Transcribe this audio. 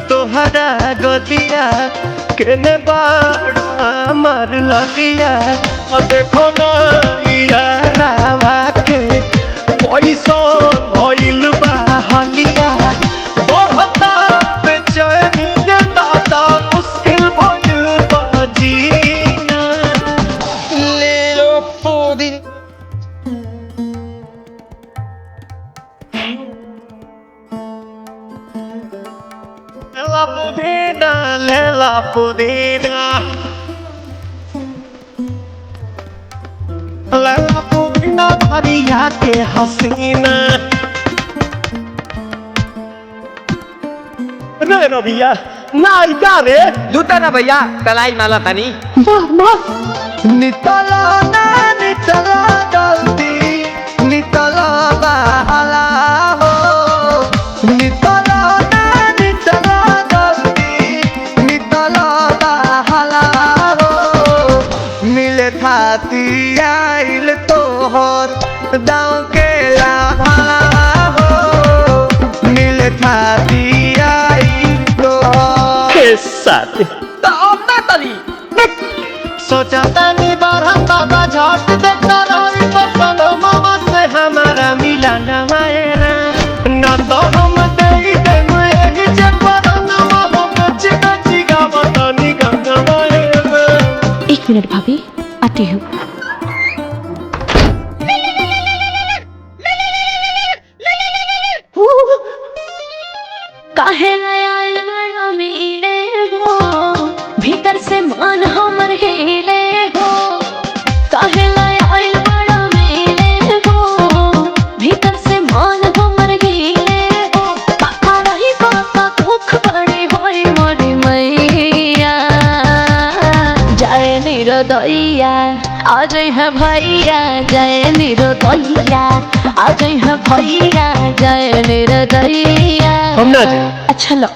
तोहरा गदिया केने बाड़ा मार लगिया देखो ना यारावा के पैसा भइल बा हलिया बहुता बेचैनी रे दादा मुश्किल भइल बा जीना ले लो पूरी La pudina, la pudina, la pudina भरिया के हसीना। रे रबिया ना इधर रे जूता ना भैया तलाई माला तनी नितला ना नितला जल्दी नितला बाला हो नितला ना नितला जल्दी नितला बाला हो मिले थाती आइल तोहर दाँव के लाला हो मिले थाती आइल तोहर के साथ सोचा तानी बारह बाबा झट देखता रही पसंद मामा से हमारा मिला न मायरा न तो हम दे एक चक्कर न मामा चिका चिका बतानी गंगा मायरा। 1 मिनट भाभी आती हूँ। काहे आयल बड़ा मिले हो भीतर से मन हमर हिले हो काहे आयल बड़ा मिले हो भीतर से मन हमर हिले हो पापा रही पापा दुख बड़े होई मोरी मैया जय निरोदैया आज है भैया जय निरोदैया आज है भैया जय निरोदैया हम ना अच्छा लो